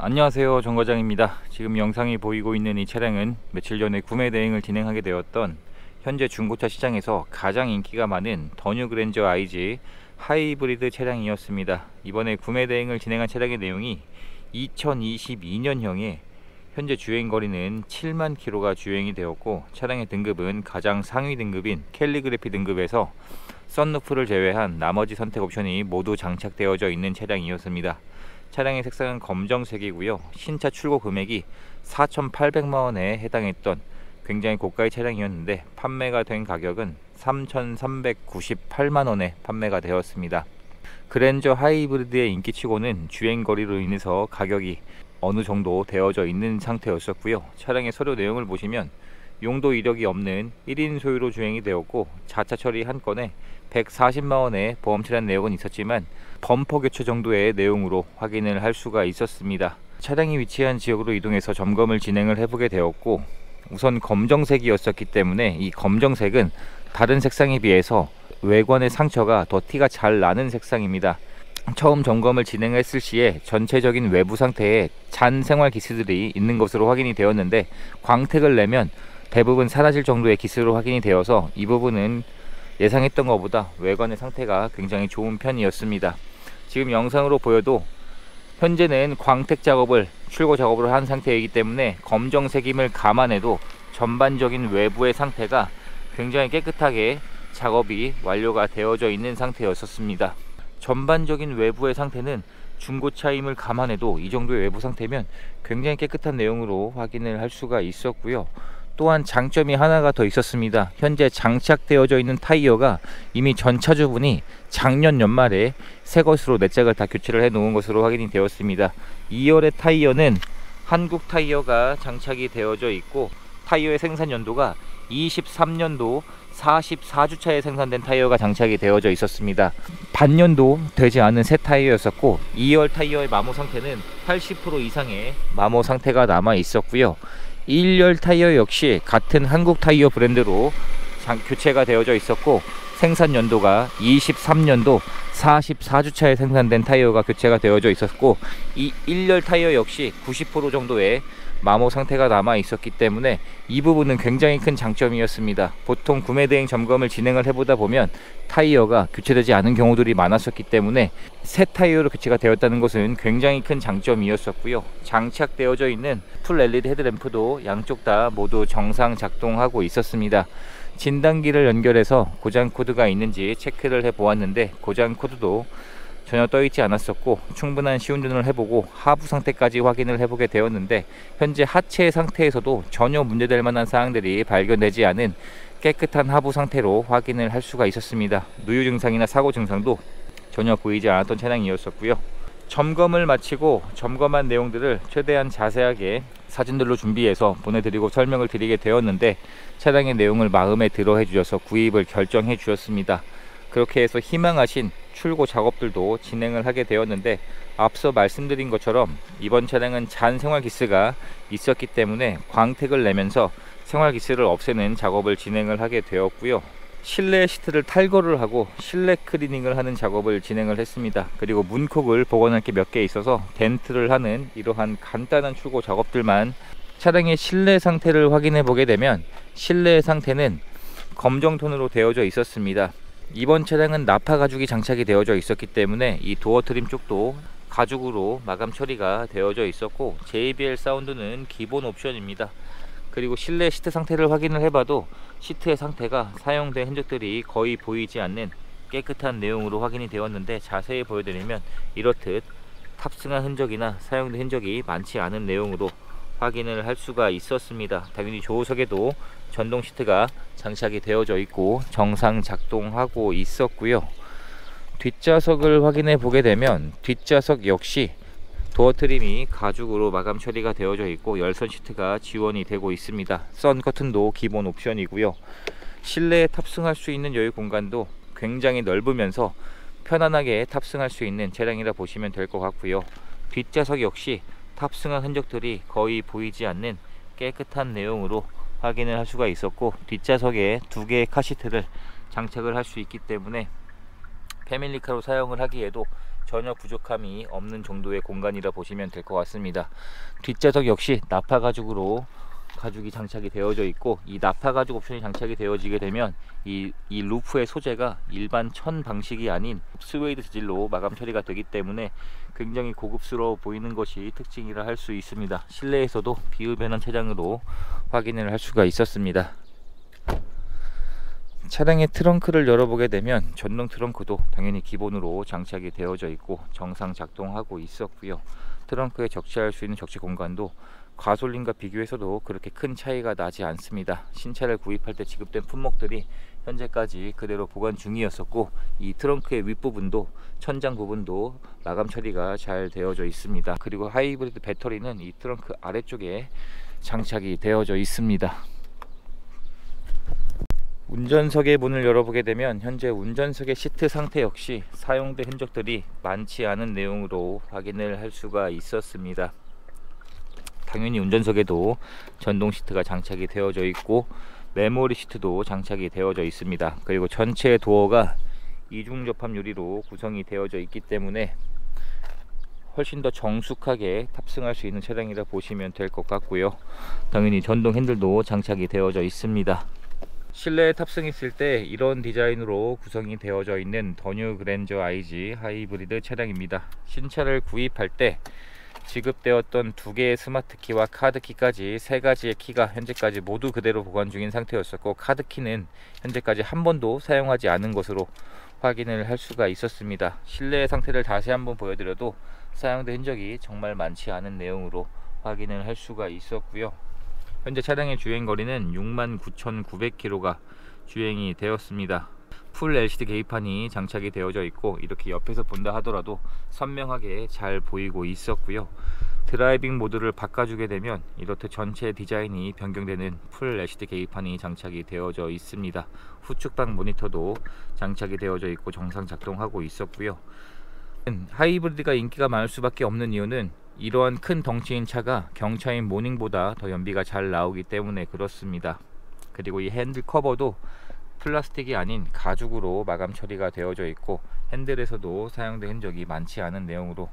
안녕하세요, 정 과장입니다. 지금 영상이 보이고 있는 이 차량은 며칠 전에 구매 대행을 진행하게 되었던 현재 중고차 시장에서 가장 인기가 많은 더뉴 그랜저 IG 하이브리드 차량이었습니다. 이번에 구매 대행을 진행한 차량의 내용이 2022년형에 현재 주행거리는 7만 킬로가 주행이 되었고, 차량의 등급은 가장 상위 등급인 캘리그래피 등급에서 썬루프를 제외한 나머지 선택 옵션이 모두 장착되어져 있는 차량이었습니다. 차량의 색상은 검정색이고요. 신차 출고 금액이 4,800만원에 해당했던 굉장히 고가의 차량이었는데, 판매가 된 가격은 3,398만원에 판매가 되었습니다. 그랜저 하이브리드의 인기치고는 주행거리로 인해서 가격이 어느 정도 되어져 있는 상태였었고요. 차량의 서류 내용을 보시면 용도 이력이 없는 1인 소유로 주행이 되었고, 자차 처리 한 건에 140만원의 보험 처리한 내역은 있었지만 범퍼 교체 정도의 내용으로 확인을 할 수가 있었습니다. 차량이 위치한 지역으로 이동해서 점검을 진행을 해보게 되었고, 우선 검정색이었었기 때문에 이 검정색은 다른 색상에 비해서 외관의 상처가 더 티가 잘 나는 색상입니다. 처음 점검을 진행했을 시에 전체적인 외부 상태에 잔 생활 기스들이 있는 것으로 확인이 되었는데, 광택을 내면 대부분 사라질 정도의 기스로 확인이 되어서 이 부분은 예상했던 것보다 외관의 상태가 굉장히 좋은 편이었습니다. 지금 영상으로 보여도 현재는 광택 작업을 출고 작업을 한 상태이기 때문에 검정색임을 감안해도 전반적인 외부의 상태가 굉장히 깨끗하게 작업이 완료가 되어져 있는 상태였었습니다. 전반적인 외부의 상태는 중고차임을 감안해도 이 정도의 외부 상태면 굉장히 깨끗한 내용으로 확인을 할 수가 있었고요. 또한 장점이 하나가 더 있었습니다. 현재 장착되어져 있는 타이어가 이미 전 차주분이 작년 연말에 새 것으로 네 짝을 다 교체를 해 놓은 것으로 확인이 되었습니다. 2열의 타이어는 한국 타이어가 장착이 되어져 있고, 타이어의 생산 연도가 23년도 44주차에 생산된 타이어가 장착이 되어져 있었습니다. 반년도 되지 않은 새 타이어였었고, 2열 타이어의 마모 상태는 80% 이상의 마모 상태가 남아 있었고요. 1열 타이어 역시 같은 한국 타이어 브랜드로 교체가 되어져 있었고, 생산 연도가 23년도 44주차에 생산된 타이어가 교체가 되어져 있었고, 이 1열 타이어 역시 90% 정도의 마모 상태가 남아 있었기 때문에 이 부분은 굉장히 큰 장점이었습니다. 보통 구매 대행 점검을 진행을 해보다 보면 타이어가 교체되지 않은 경우들이 많았었기 때문에 새 타이어로 교체가 되었다는 것은 굉장히 큰 장점이었었고요. 장착되어져 있는 풀 LED 헤드램프도 양쪽 다 모두 정상 작동하고 있었습니다. 진단기를 연결해서 고장 코드가 있는지 체크를 해 보았는데, 고장 코드도 전혀 떠있지 않았었고, 충분한 시운전을 해보고 하부 상태까지 확인을 해보게 되었는데, 현재 하체 상태에서도 전혀 문제될 만한 사항들이 발견되지 않은 깨끗한 하부 상태로 확인을 할 수가 있었습니다. 누유 증상이나 사고 증상도 전혀 보이지 않았던 차량이었었고요. 점검을 마치고 점검한 내용들을 최대한 자세하게 사진들로 준비해서 보내드리고 설명을 드리게 되었는데, 차량의 내용을 마음에 들어 해주셔서 구입을 결정해 주셨습니다. 그렇게 해서 희망하신 출고 작업들도 진행을 하게 되었는데, 앞서 말씀드린 것처럼 이번 차량은 잔 생활 기스가 있었기 때문에 광택을 내면서 생활 기스를 없애는 작업을 진행을 하게 되었고요. 실내 시트를 탈거를 하고 실내 클리닝을 하는 작업을 진행을 했습니다. 그리고 문콕을 복원할 게 몇 개 있어서 덴트를 하는 이러한 간단한 출고 작업들만. 차량의 실내 상태를 확인해 보게 되면 실내 상태는 검정 톤으로 되어져 있었습니다. 이번 차량은 나파 가죽이 장착이 되어져 있었기 때문에 이 도어 트림 쪽도 가죽으로 마감 처리가 되어져 있었고, JBL 사운드는 기본 옵션입니다. 그리고 실내 시트 상태를 확인을 해봐도 시트의 상태가 사용된 흔적들이 거의 보이지 않는 깨끗한 내용으로 확인이 되었는데, 자세히 보여드리면 이렇듯 탑승한 흔적이나 사용된 흔적이 많지 않은 내용으로 확인을 할 수가 있었습니다. 당연히 조수석에도 전동 시트가 장착이 되어져 있고 정상 작동하고 있었고요. 뒷좌석을 확인해 보게 되면 뒷좌석 역시 도어 트림이 가죽으로 마감 처리가 되어져 있고 열선 시트가 지원이 되고 있습니다. 선 커튼도 기본 옵션이고요. 실내에 탑승할 수 있는 여유 공간도 굉장히 넓으면서 편안하게 탑승할 수 있는 차량이라 보시면 될 것 같고요. 뒷좌석 역시 탑승한 흔적들이 거의 보이지 않는 깨끗한 내용으로 확인을 할 수가 있었고, 뒷좌석에 2개의 카시트를 장착을 할 수 있기 때문에 패밀리카로 사용을 하기에도 전혀 부족함이 없는 정도의 공간이라 보시면 될 것 같습니다. 뒷좌석 역시 나파 가죽으로 가죽이 장착이 되어져 있고, 이 나파 가죽 옵션이 장착이 되어지게 되면 이 루프의 소재가 일반 천 방식이 아닌 스웨이드 재질로 마감 처리가 되기 때문에 굉장히 고급스러워 보이는 것이 특징이라 할 수 있습니다. 실내에서도 비흡연한 차량으로 확인을 할 수가 있었습니다. 차량의 트렁크를 열어보게 되면 전동 트렁크도 당연히 기본으로 장착이 되어져 있고 정상 작동하고 있었고요. 트렁크에 적재할 수 있는 적재 공간도 가솔린과 비교해서도 그렇게 큰 차이가 나지 않습니다. 신차를 구입할 때 지급된 품목들이 현재까지 그대로 보관 중이었었고, 이 트렁크의 윗부분도 천장 부분도 마감 처리가 잘 되어져 있습니다. 그리고 하이브리드 배터리는 이 트렁크 아래쪽에 장착이 되어져 있습니다. 운전석의 문을 열어보게 되면 현재 운전석의 시트 상태 역시 사용된 흔적들이 많지 않은 내용으로 확인을 할 수가 있었습니다. 당연히 운전석에도 전동 시트가 장착이 되어져 있고 메모리 시트도 장착이 되어져 있습니다. 그리고 전체 도어가 이중 접합 유리로 구성이 되어져 있기 때문에 훨씬 더 정숙하게 탑승할 수 있는 차량이라 보시면 될 것 같고요. 당연히 전동 핸들도 장착이 되어져 있습니다. 실내에 탑승했을 때 이런 디자인으로 구성이 되어져 있는 더 뉴 그랜저 IG 하이브리드 차량입니다. 신차를 구입할 때 지급되었던 2개의 스마트키와 카드키까지 3가지의 키가 현재까지 모두 그대로 보관 중인 상태였었고, 카드키는 현재까지 한 번도 사용하지 않은 것으로 확인을 할 수가 있었습니다. 실내 상태를 다시 한번 보여드려도 사용된 흔적이 정말 많지 않은 내용으로 확인을 할 수가 있었고요. 현재 차량의 주행거리는 69,900km가 주행이 되었습니다. 풀 LCD 계기판이 장착이 되어져 있고 이렇게 옆에서 본다 하더라도 선명하게 잘 보이고 있었고요. 드라이빙 모드를 바꿔주게 되면 이렇게 전체 디자인이 변경되는 풀 LCD 계기판이 장착이 되어져 있습니다. 후측방 모니터도 장착이 되어져 있고 정상 작동하고 있었고요. 하이브리드가 인기가 많을 수밖에 없는 이유는 이러한 큰 덩치인 차가 경차인 모닝보다 더 연비가 잘 나오기 때문에 그렇습니다. 그리고 이 핸들 커버도 플라스틱이 아닌 가죽으로 마감 처리가 되어져 있고 핸들에서도 사용된 흔적이 많지 않은 내용으로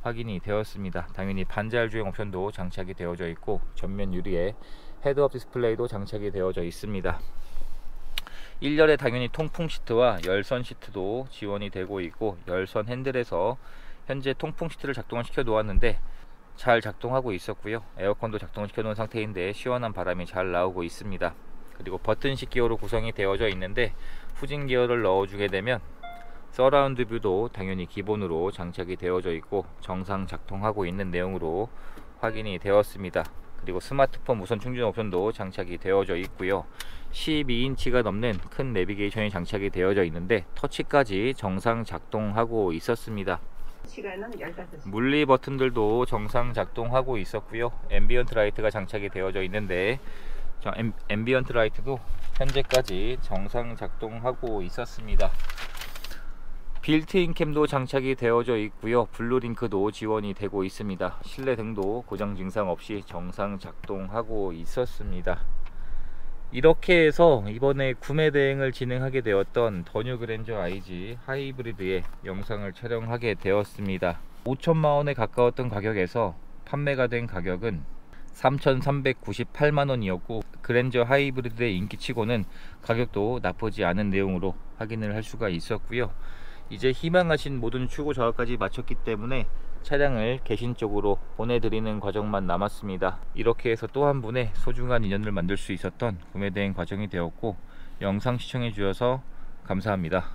확인이 되었습니다. 당연히 반자율 주행 옵션도 장착이 되어져 있고 전면 유리에 헤드업 디스플레이도 장착이 되어져 있습니다. 1열에 당연히 통풍 시트와 열선 시트도 지원이 되고 있고, 열선 핸들에서 현재 통풍 시트를 작동을 시켜 놓았는데 잘 작동하고 있었고요. 에어컨도 작동을 시켜 놓은 상태인데 시원한 바람이 잘 나오고 있습니다. 그리고 버튼식 기어로 구성이 되어져 있는데 후진 기어를 넣어주게 되면 서라운드 뷰도 당연히 기본으로 장착이 되어져 있고 정상 작동하고 있는 내용으로 확인이 되었습니다. 그리고 스마트폰 무선 충전 옵션도 장착이 되어져 있고요. 12인치가 넘는 큰 내비게이션이 장착이 되어져 있는데 터치까지 정상 작동하고 있었습니다. 시간은 15시. 물리 버튼들도 정상 작동하고 있었고요. 앰비언트 라이트가 장착이 되어져 있는데 앰비언트 라이트도 현재까지 정상 작동하고 있었습니다. 빌트인 캠도 장착이 되어져 있고요. 블루링크도 지원이 되고 있습니다. 실내 등도 고장 증상 없이 정상 작동하고 있었습니다. 이렇게 해서 이번에 구매 대행을 진행하게 되었던 더 뉴 그랜저 IG 하이브리드의 영상을 촬영하게 되었습니다. 5천만원에 가까웠던 가격에서 판매가 된 가격은 3,398만원이었고 그랜저 하이브리드의 인기치고는 가격도 나쁘지 않은 내용으로 확인을 할 수가 있었고요. 이제 희망하신 모든 출고 작업까지 마쳤기 때문에 차량을 개신 쪽으로 보내드리는 과정만 남았습니다. 이렇게 해서 또 한 분의 소중한 인연을 만들 수 있었던 구매 대행 과정이 되었고, 영상 시청해 주셔서 감사합니다.